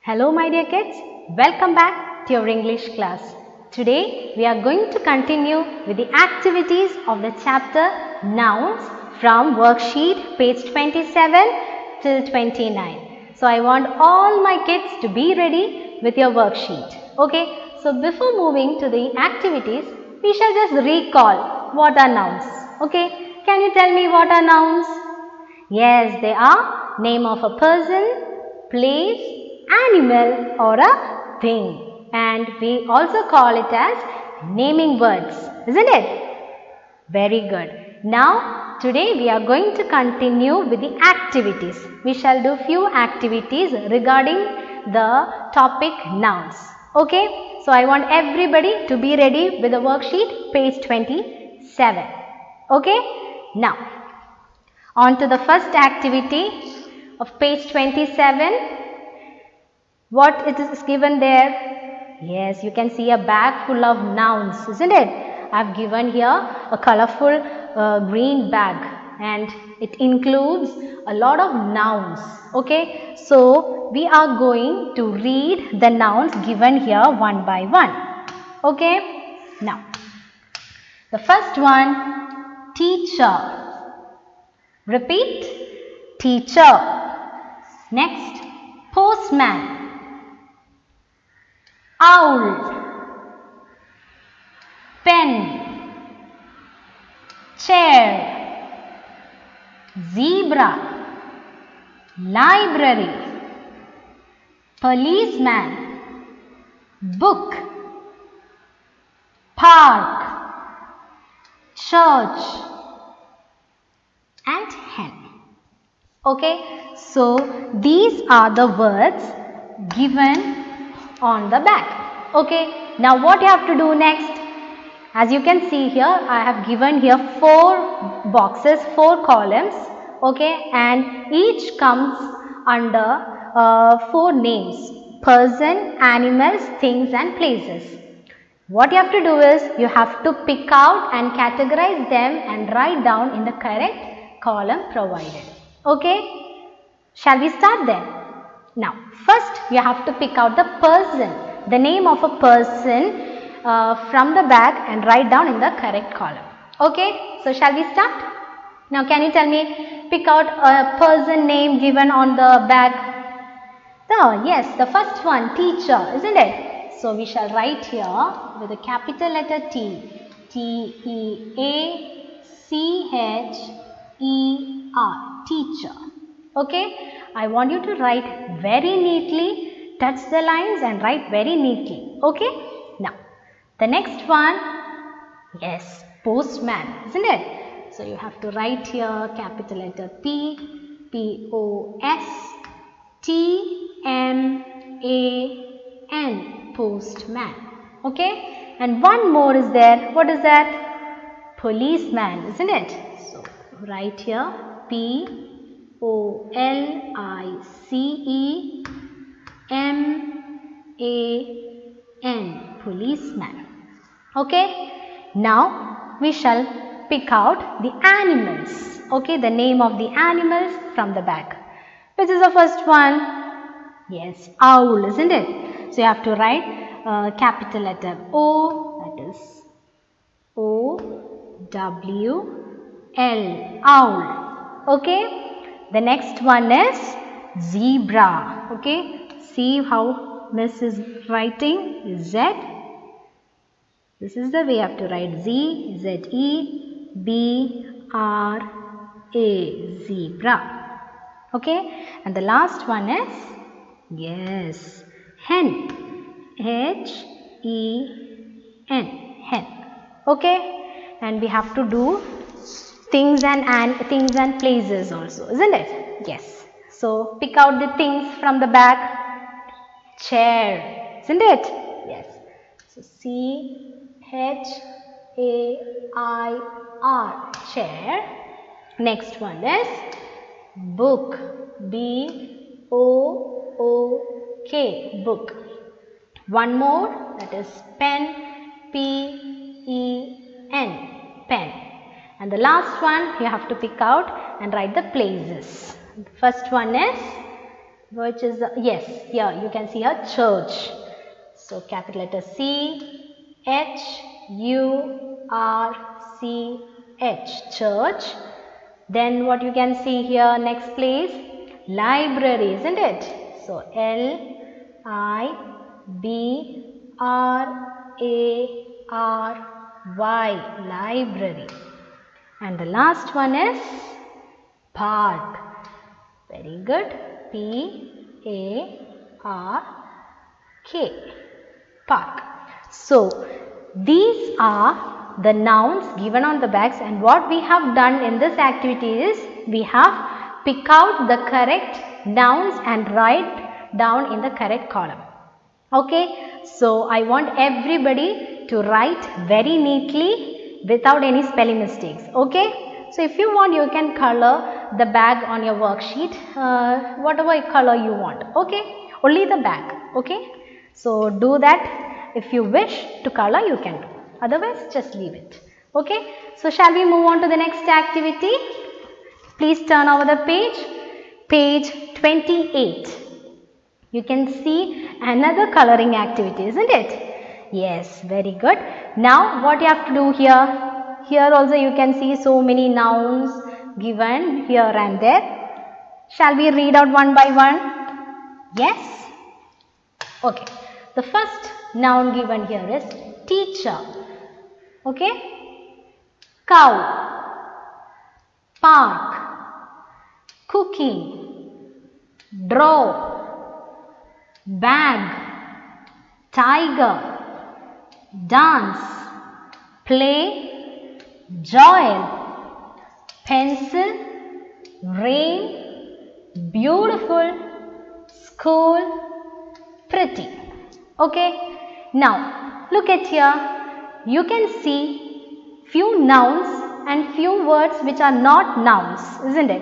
Hello my dear kids, welcome back to your English class. Today we are going to continue with the activities of the chapter Nouns from worksheet page 27 till 29. So I want all my kids to be ready with your worksheet. Okay, so before moving to the activities, we shall just recall what are nouns. Okay, can you tell me what are nouns? Yes, they are name of a person, place, animal or a thing, and we also call it as naming words, isn't it? Very good. Now today we are going to continue with the activities. We shall do few activities regarding the topic nouns. Okay, so I want everybody to be ready with the worksheet page 27. Okay, now on to the first activity of page 27. What it is given there? Yes, you can see a bag full of nouns, isn't it? I have given here a colorful green bag and it includes a lot of nouns. Okay, so we are going to read the nouns given here one by one. Okay, now the first one, teacher. Repeat, teacher. Next, postman. Owl, pen, chair, zebra, library, policeman, book, park, church and hen. Okay, so these are the words given on the back. Okay, now what you have to do next? As you can see here, I have given here 4 boxes, 4 columns. Okay, and each comes under 4 names: person, animals, things and places. What you have to do is you have to pick out and categorize them and write down in the correct column provided. Okay, shall we start then? Now, first you have to pick out the person, the name of a person from the bag and write down in the correct column. Okay, so shall we start? Now, can you tell me, pick out a person name given on the bag? Oh, yes, the first one, teacher, isn't it? So, we shall write here with a capital letter T, T-E-A-C-H-E-R, teacher. Okay, I want you to write very neatly, touch the lines and write very neatly. Okay, now the next one, yes, postman, isn't it? So you have to write here capital letter P, P-O-S-T-M-A-N, postman. Okay, and one more is there. What is that? Policeman, isn't it? So write here P-O-L-I-C-E-M-A-N, policeman. Okay, now we shall pick out the animals. Okay, the name of the animals from the bag. Which is the first one? Yes, owl, isn't it? So you have to write capital letter O, that is O-W-L, owl. Okay, the next one is zebra. Okay, see how Miss is writing Z. This is the way you have to write Z-E-B-R-A, zebra. Okay, and the last one is, yes, hen, H-E-N, hen. Okay, and we have to do things and places also, isn't it? Yes. So pick out the things from the bag. Chair, isn't it? Yes. So C-H-A-I-R, chair. Next one is book, B-O-O-K, book. One more, that is pen, P-E-N, pen. And the last one you have to pick out and write the places. The first one is which is the, yes, here you can see a church. So capital letter C, H, U, R, C, H, church. Then what you can see here, next place, library, isn't it? So L, I, B, R, A, R, Y, library. And the last one is park. Very good. P, A, R, K, park. So these are the nouns given on the bags, and what we have done in this activity is we have pick out the correct nouns and write down in the correct column. Okay, so I want everybody to write very neatly without any spelling mistakes. Okay, so if you want, you can color the bag on your worksheet, whatever color you want. Okay, only the bag. Okay, so do that. If you wish to color, you can do. Otherwise, just leave it. Okay, so shall we move on to the next activity? Please turn over the page. Page 28. You can see another coloring activity, isn't it? Yes, very good. Now, what you have to do here? Here also you can see so many nouns given here and there. Shall we read out one by one? Yes? Okay. The first noun given here is teacher. Okay? Cow, park, cooking, draw, bag, tiger, dance, play, joy, pencil, rain, beautiful, school, pretty. Okay, now look at here. You can see few nouns and few words which are not nouns, isn't it?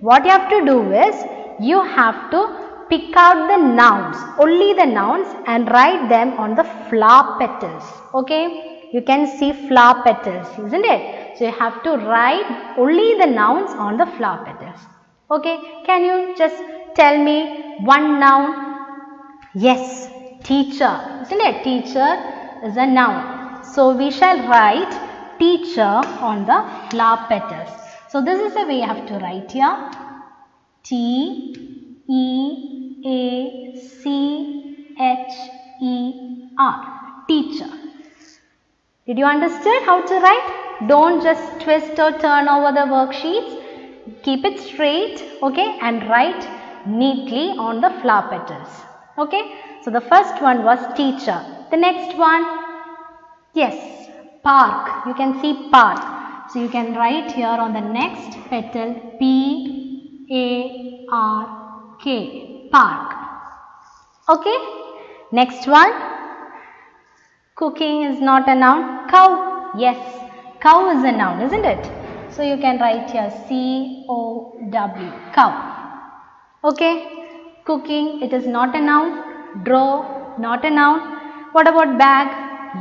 What you have to do is you have to pick out the nouns, only the nouns, and write them on the flower petals. Okay, you can see flower petals, isn't it? So you have to write only the nouns on the flower petals. Okay, can you just tell me one noun? Yes, teacher, isn't it? Teacher is a noun. So we shall write teacher on the flower petals. So this is the way you have to write here. T, E, A, C, H, E, R. Teacher. Did you understand how to write? Don't just twist or turn over the worksheets. Keep it straight, okay, and write neatly on the flower petals. Okay, so the first one was teacher. The next one, yes, park. You can see park. So you can write here on the next petal P, A, R, K, park. Okay, next one, cooking is not a noun. Cow, yes, cow is a noun, isn't it? So you can write here C-O-W, cow. Okay, cooking, it is not a noun. Draw, not a noun. What about bag?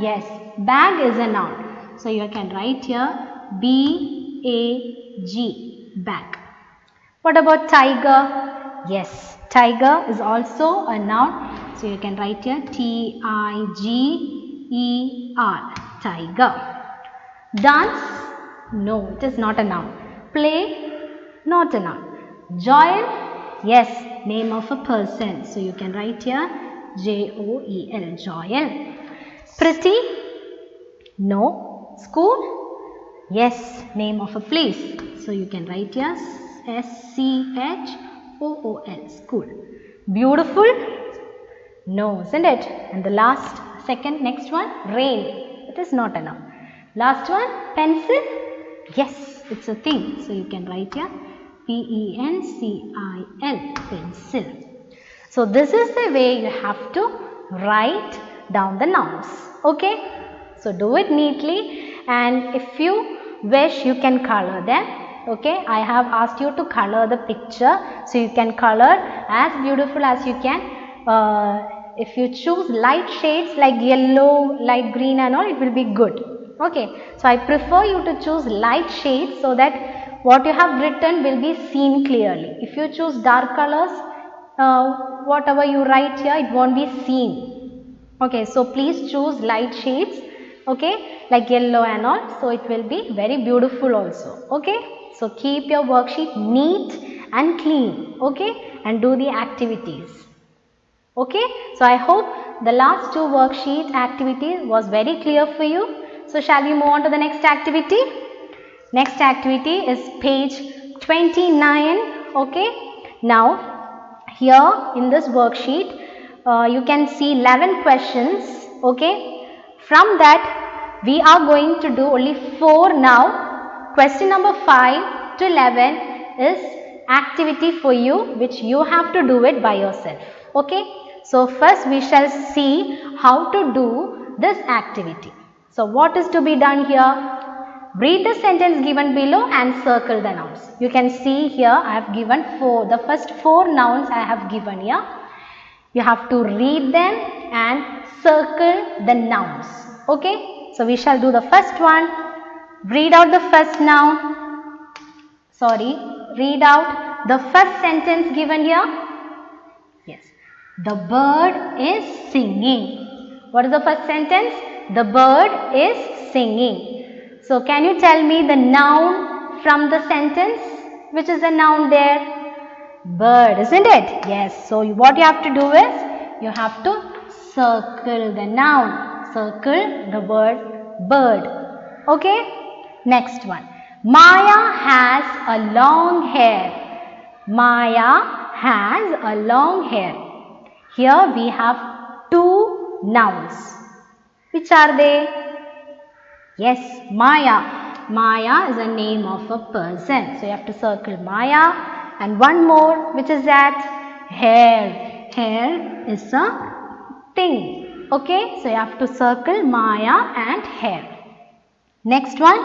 Yes, bag is a noun. So you can write here B-A-G, bag. What about tiger? Yes, tiger is also a noun. So you can write here T-I-G-E-R, tiger. Dance? No, it is not a noun. Play? Not a noun. Joel? Yes, name of a person. So you can write here J-O-E-L, Joel. Pretty? No. School? Yes, name of a place. So you can write here S-C-H-O-O-L, school. Beautiful? No, isn't it? And the last, next one, rain. It is not a noun. Last one, pencil? Yes, it's a thing. So you can write here P-E-N-C-I-L, pencil. So this is the way you have to write down the nouns. Okay? So do it neatly, and if you wish, you can color them. Okay? I have asked you to color the picture, so you can color as beautiful as you can. If you choose light shades like yellow, light green and all, it will be good. Okay, so I prefer you to choose light shades so that what you have written will be seen clearly. If you choose dark colors, whatever you write here, it won't be seen. Okay, so please choose light shades, okay, like yellow and all, so it will be very beautiful also. Okay, so keep your worksheet neat and clean, okay, and do the activities. Okay, so I hope the last two worksheet activities was very clear for you. So shall we move on to the next activity? Next activity is page 29. Okay, now here in this worksheet you can see 11 questions. Okay, from that we are going to do only 4 now. Question number 5 to 11 is activity for you, which you have to do it by yourself. Okay, so first we shall see how to do this activity. So what is to be done here? Read the sentence given below and circle the nouns. You can see here I have given the first 4 nouns I have given here. You have to read them and circle the nouns. Okay, so we shall do the first one. Read out the first noun. Read out the first sentence given here. Yes, the bird is singing. What is the first sentence? The bird is singing. So can you tell me the noun from the sentence? Which is the noun there? Bird, isn't it? Yes. So what you have to do is, you have to circle the noun. Circle the word bird. Okay. Next one. Maya has a long hair. Maya has a long hair. Here we have 2 nouns. Which are they? Yes, Maya. Maya is a name of a person. So you have to circle Maya. And one more, which is that? Hair. Hair is a thing. Okay, so you have to circle Maya and hair. Next one,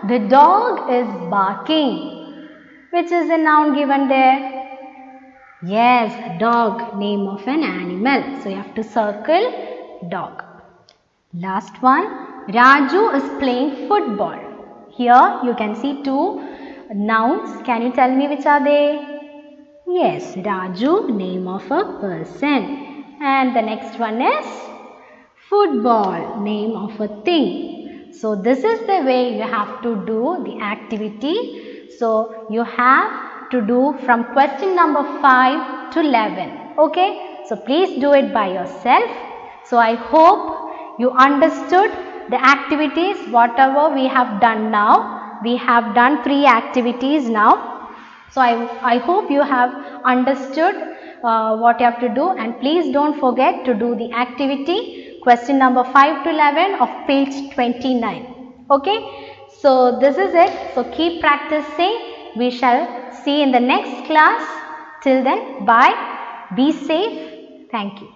the dog is barking. Which is the noun given there? Yes, dog, name of an animal. So you have to circle dog. Last one, Raju is playing football. Here you can see 2 nouns. Can you tell me which are they? Yes, Raju, name of a person. And the next one is football, name of a thing. So this is the way you have to do the activity. So you have to do from question number 5 to 11. Okay, so please do it by yourself. So I hope you understood the activities, whatever we have done now. We have done 3 activities now. So I hope you have understood what you have to do, and please don't forget to do the activity question number 5 to 11 of page 29. Okay, so this is it. So keep practicing. We shall see in the next class. Till then, bye. Be safe. Thank you.